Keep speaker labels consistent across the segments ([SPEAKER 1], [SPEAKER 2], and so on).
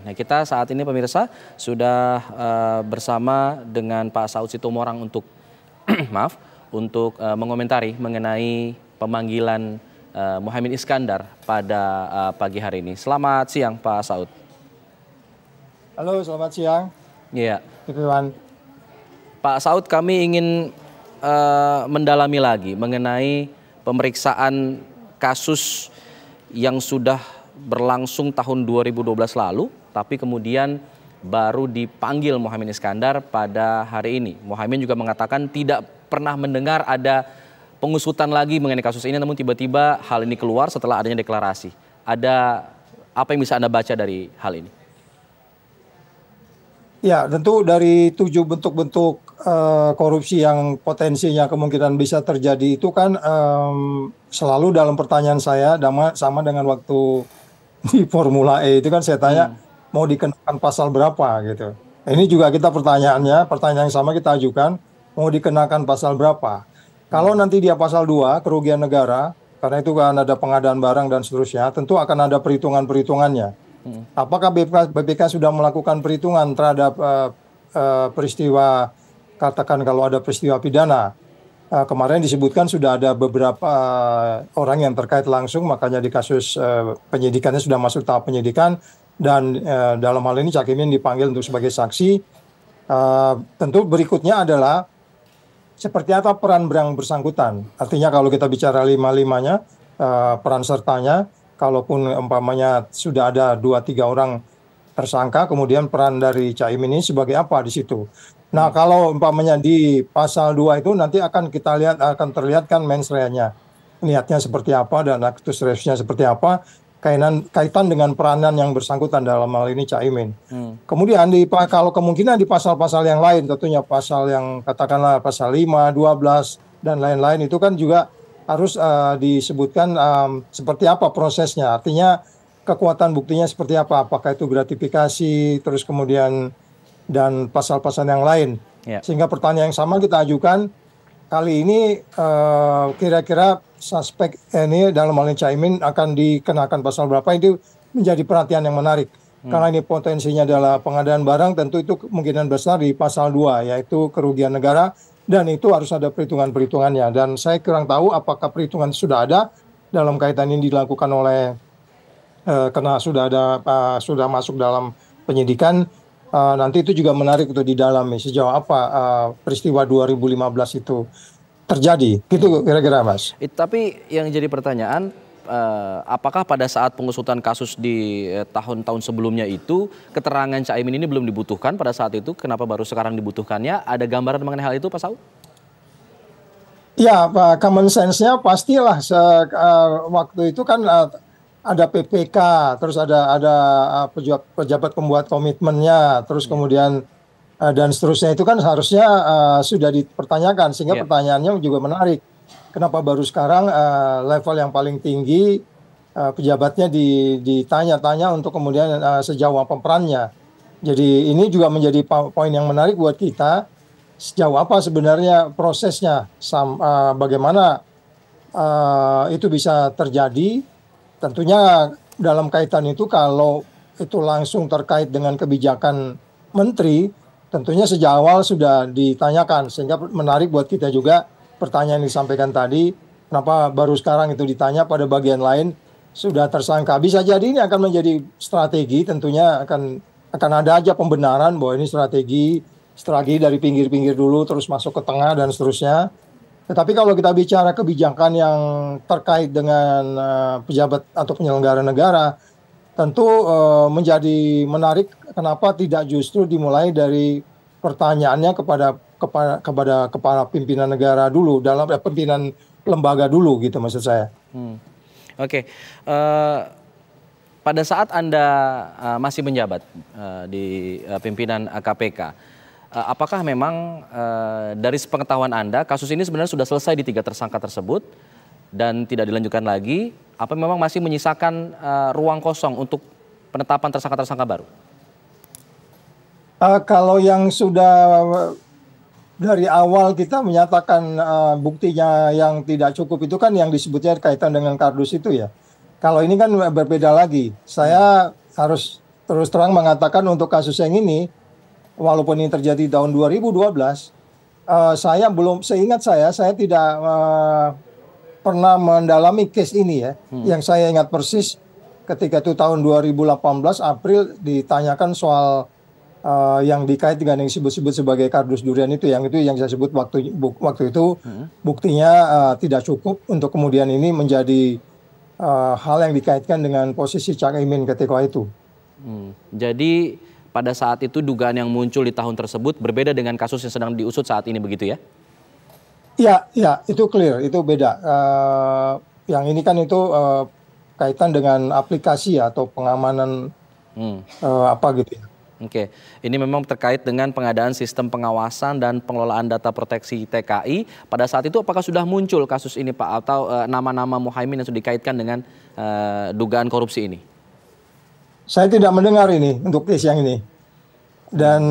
[SPEAKER 1] Nah, kita saat ini pemirsa sudah bersama dengan Pak Saud Situmorang untuk maaf untuk mengomentari mengenai pemanggilan Muhaimin Iskandar pada pagi hari ini. Selamat siang Pak Saud.
[SPEAKER 2] Halo, selamat siang.
[SPEAKER 1] Iya.
[SPEAKER 2] Everyone.
[SPEAKER 1] Pak Saud, kami ingin mendalami lagi mengenai pemeriksaan kasus yang sudah berlangsung tahun 2012 lalu, tapi kemudian baru dipanggil Muhaimin Iskandar pada hari ini. Muhaimin juga mengatakan tidak pernah mendengar ada pengusutan lagi mengenai kasus ini, namun tiba-tiba hal ini keluar setelah adanya deklarasi. Ada apa yang bisa Anda baca dari hal ini?
[SPEAKER 2] Ya, tentu dari 7 bentuk-bentuk korupsi yang potensinya kemungkinan bisa terjadi itu kan selalu dalam pertanyaan saya sama dengan waktu di Formula E itu kan saya tanya mau dikenakan pasal berapa gitu. Ini juga kita pertanyaan yang sama kita ajukan, mau dikenakan pasal berapa. Kalau nanti dia pasal 2 kerugian negara, karena itu kan ada pengadaan barang dan seterusnya, tentu akan ada perhitungan-perhitungannya. Apakah BPK sudah melakukan perhitungan terhadap peristiwa, katakan kalau ada peristiwa pidana. Kemarin disebutkan sudah ada beberapa orang yang terkait langsung, makanya di kasus penyidikannya sudah masuk tahap penyidikan, dan dalam hal ini Cak Imin dipanggil untuk sebagai saksi. Tentu berikutnya adalah seperti apa peran yang bersangkutan. Artinya kalau kita bicara lima-limanya, peran sertanya, kalaupun umpamanya sudah ada 2-3 orang tersangka, kemudian peran dari Cak Imin ini sebagai apa di situ. Nah, kalau umpamanya di pasal 2 itu nanti akan kita lihat, akan terlihatkan mens rea-nya. Niatnya seperti apa dan actus reusnya seperti apa, kaitan dengan peranan yang bersangkutan dalam hal ini Cak Imin. Kemudian kalau kemungkinan di pasal-pasal yang lain, tentunya pasal yang katakanlah pasal 5, 12 dan lain-lain itu kan juga harus disebutkan seperti apa prosesnya. Artinya kekuatan buktinya seperti apa, apakah itu gratifikasi, terus kemudian dan pasal-pasal yang lain. Sehingga pertanyaan yang sama kita ajukan, kali ini kira-kira suspek ini dalam hal ini Cak Imin akan dikenakan pasal berapa, itu menjadi perhatian yang menarik. Karena ini potensinya adalah pengadaan barang, tentu itu kemungkinan besar di pasal 2, yaitu kerugian negara, dan itu harus ada perhitungan-perhitungannya. Dan saya kurang tahu apakah perhitungan sudah ada dalam kaitan ini dilakukan oleh, karena sudah masuk dalam penyidikan. Nanti itu juga menarik untuk didalami sejauh apa peristiwa 2015 itu terjadi, gitu kira-kira Mas.
[SPEAKER 1] Tapi yang jadi pertanyaan, apakah pada saat pengusutan kasus di tahun-tahun sebelumnya itu keterangan Cak Imin ini belum dibutuhkan pada saat itu? Kenapa baru sekarang dibutuhkannya? Ada gambaran mengenai hal itu Pak Saud?
[SPEAKER 2] Ya, common sense-nya pastilah waktu itu kan ada PPK, terus ada pejabat pembuat komitmennya, terus kemudian dan seterusnya itu kan harusnya sudah dipertanyakan, sehingga pertanyaannya juga menarik. Kenapa baru sekarang level yang paling tinggi pejabatnya ditanya-tanya untuk kemudian sejauh apa perannya. Jadi ini juga menjadi poin yang menarik buat kita, sejauh apa sebenarnya prosesnya, bagaimana itu bisa terjadi. Tentunya dalam kaitan itu kalau itu langsung terkait dengan kebijakan menteri, tentunya sejak awal sudah ditanyakan, sehingga menarik buat kita juga pertanyaan yang disampaikan tadi, kenapa baru sekarang itu ditanya, pada bagian lain sudah tersangka. Bisa jadi ini akan menjadi strategi, tentunya akan ada aja pembenaran bahwa ini strategi dari pinggir-pinggir dulu terus masuk ke tengah dan seterusnya. Tetapi kalau kita bicara kebijakan yang terkait dengan pejabat atau penyelenggara negara, tentu menjadi menarik kenapa tidak justru dimulai dari pertanyaannya kepada kepala pimpinan negara dulu, dalam pimpinan lembaga dulu gitu maksud saya.
[SPEAKER 1] Oke. Pada saat Anda masih menjabat di pimpinan KPK, apakah memang dari sepengetahuan Anda kasus ini sebenarnya sudah selesai di 3 tersangka tersebut dan tidak dilanjutkan lagi? Apa memang masih menyisakan ruang kosong untuk penetapan tersangka-tersangka baru?
[SPEAKER 2] Kalau yang sudah dari awal kita menyatakan buktinya yang tidak cukup itu kan yang disebutnya kaitan dengan kardus itu ya. Kalau ini kan berbeda lagi. Saya harus terus terang mengatakan untuk kasus yang ini, walaupun ini terjadi tahun 2012, seingat saya tidak pernah mendalami case ini ya. Yang saya ingat persis ketika itu tahun 2018 April ditanyakan soal yang dikait dengan yang disebut-sebut sebagai kardus durian itu yang saya sebut waktu itu buktinya tidak cukup untuk kemudian ini menjadi hal yang dikaitkan dengan posisi Cak Imin ketika itu.
[SPEAKER 1] Jadi pada saat itu dugaan yang muncul di tahun tersebut berbeda dengan kasus yang sedang diusut saat ini begitu ya?
[SPEAKER 2] Iya, itu clear, itu beda. Yang ini kan itu kaitan dengan aplikasi atau pengamanan apa gitu ya.
[SPEAKER 1] Oke, ini memang terkait dengan pengadaan sistem pengawasan dan pengelolaan data proteksi TKI. Pada saat itu apakah sudah muncul kasus ini Pak atau nama-nama Muhaimin yang sudah dikaitkan dengan dugaan korupsi ini?
[SPEAKER 2] Saya tidak mendengar ini untuk case yang ini. Dan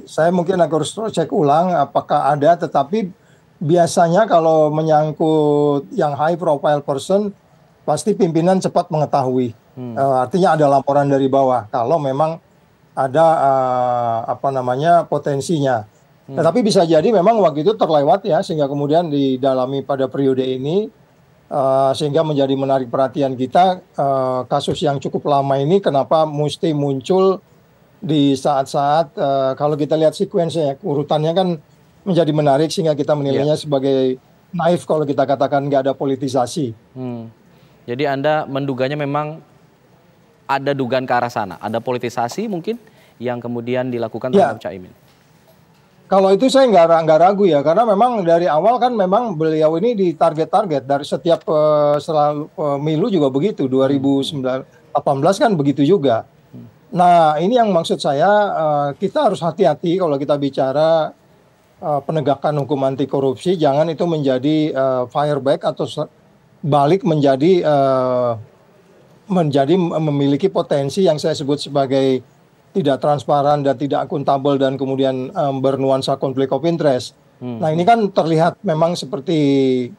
[SPEAKER 2] saya mungkin harus cek ulang apakah ada, tetapi biasanya kalau menyangkut yang high profile person, pasti pimpinan cepat mengetahui. Artinya ada laporan dari bawah kalau memang ada potensinya. Tetapi bisa jadi memang waktu itu terlewat ya, sehingga kemudian didalami pada periode ini, sehingga menjadi menarik perhatian kita kasus yang cukup lama ini kenapa mesti muncul di saat-saat kalau kita lihat sekuensnya, urutannya kan menjadi menarik sehingga kita menilainya sebagai naif kalau kita katakan nggak ada politisasi.
[SPEAKER 1] Jadi Anda menduganya memang ada dugaan ke arah sana, ada politisasi mungkin yang kemudian dilakukan terhadap Cak Imin.
[SPEAKER 2] Kalau itu saya nggak ragu ya, karena memang dari awal kan memang beliau ini ditarget-target dari setiap selalu pemilu juga begitu, 2018 kan begitu juga. Nah ini yang maksud saya kita harus hati-hati kalau kita bicara penegakan hukum anti korupsi, jangan itu menjadi fireback atau balik menjadi memiliki potensi yang saya sebut sebagai tidak transparan dan tidak akuntabel dan kemudian bernuansa konflik of interest. Nah ini kan terlihat memang seperti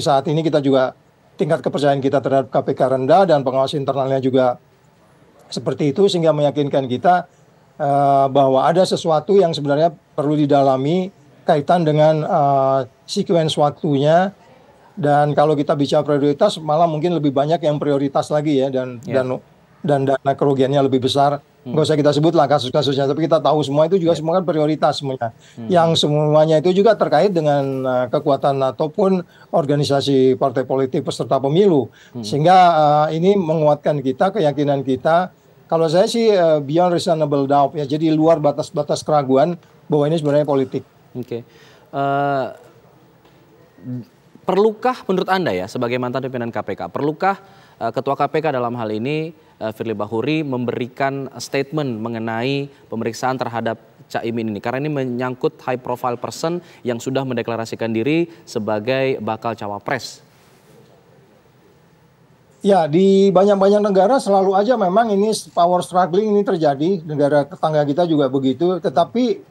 [SPEAKER 2] saat ini kita juga tingkat kepercayaan kita terhadap KPK rendah dan pengawas internalnya juga seperti itu, sehingga meyakinkan kita bahwa ada sesuatu yang sebenarnya perlu didalami kaitan dengan sequence waktunya. Dan kalau kita bicara prioritas, malah mungkin lebih banyak yang prioritas lagi ya, dan dana kerugiannya lebih besar. Nggak usah kita sebutlah kasus-kasusnya, tapi kita tahu semua itu juga semua kan prioritas semuanya. Yang semuanya itu juga terkait dengan kekuatan ataupun organisasi partai politik peserta pemilu. Sehingga ini menguatkan kita, keyakinan kita. Kalau saya sih beyond reasonable doubt ya, jadi luar batas-batas keraguan bahwa ini sebenarnya politik.
[SPEAKER 1] Oke. Perlukah menurut Anda ya sebagai mantan pimpinan KPK, perlukah Ketua KPK dalam hal ini Firly Bahuri memberikan statement mengenai pemeriksaan terhadap Cak Imin ini? Karena ini menyangkut high profile person yang sudah mendeklarasikan diri sebagai bakal cawapres.
[SPEAKER 2] Ya, di banyak-banyak negara selalu aja memang ini power struggling ini terjadi. Negara tetangga kita juga begitu. Tetapi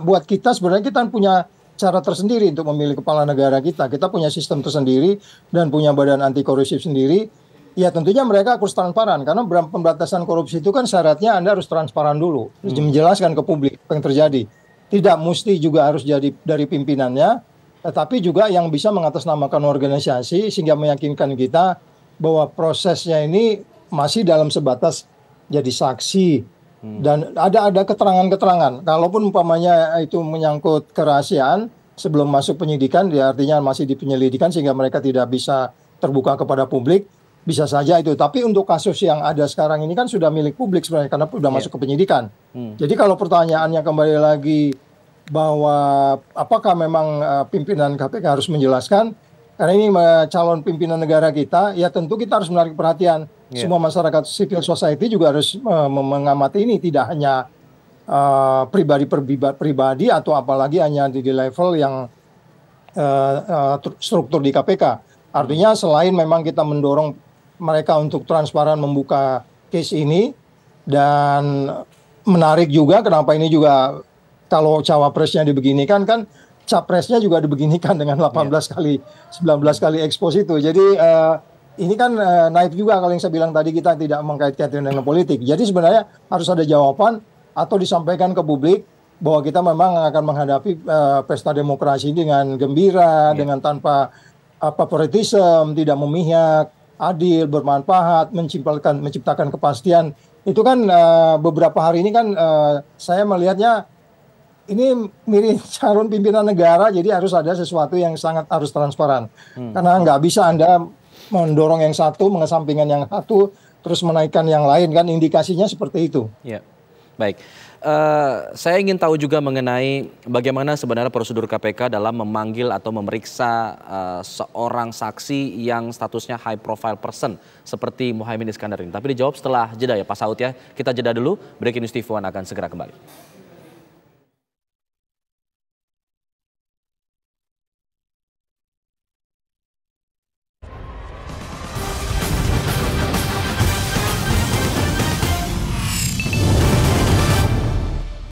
[SPEAKER 2] buat kita sebenarnya kita punya cara tersendiri untuk memilih kepala negara kita. Kita punya sistem tersendiri dan punya badan anti korupsi sendiri. Ya tentunya mereka harus transparan, karena pemberantasan korupsi itu kan syaratnya Anda harus transparan dulu, menjelaskan ke publik apa yang terjadi. Tidak mesti juga harus jadi dari pimpinannya, tetapi juga yang bisa mengatasnamakan organisasi sehingga meyakinkan kita bahwa prosesnya ini masih dalam sebatas jadi saksi. Dan ada keterangan-keterangan. Kalaupun umpamanya itu menyangkut kerahasiaan sebelum masuk penyidikan, ya artinya masih di penyelidikan sehingga mereka tidak bisa terbuka kepada publik. Bisa saja itu, tapi untuk kasus yang ada sekarang ini kan sudah milik publik sebenarnya karena sudah masuk ke penyidikan. Jadi kalau pertanyaannya kembali lagi bahwa apakah memang pimpinan KPK harus menjelaskan, karena ini calon pimpinan negara kita, ya tentu kita harus menarik perhatian. Semua masyarakat civil society juga harus mengamati ini, tidak hanya pribadi atau apalagi hanya di level yang struktur di KPK. Artinya selain memang kita mendorong mereka untuk transparan membuka case ini, dan menarik juga kenapa ini juga kalau cawapresnya dibeginikan kan capresnya juga dibeginikan dengan 18 kali 19 kali expose itu. Jadi ini kan naif juga kalau yang saya bilang tadi kita tidak mengkait-kaitkan dengan politik. Jadi sebenarnya harus ada jawaban atau disampaikan ke publik bahwa kita memang akan menghadapi pesta demokrasi dengan gembira, dengan tanpa favoritisme, tidak memihak, adil, bermanfaat, menciptakan kepastian. Itu kan beberapa hari ini kan saya melihatnya ini mirip calon pimpinan negara, jadi harus ada sesuatu yang sangat harus transparan. Karena nggak bisa Anda mendorong yang satu, mengesampingkan yang satu, terus menaikkan yang lain, kan indikasinya seperti itu.
[SPEAKER 1] Ya, baik. Saya ingin tahu juga mengenai bagaimana sebenarnya prosedur KPK dalam memanggil atau memeriksa seorang saksi yang statusnya high profile person seperti Muhaimin Iskandar ini. Tapi dijawab setelah jeda ya Pak Saud ya. Kita jeda dulu, Breaking News TV One akan segera kembali.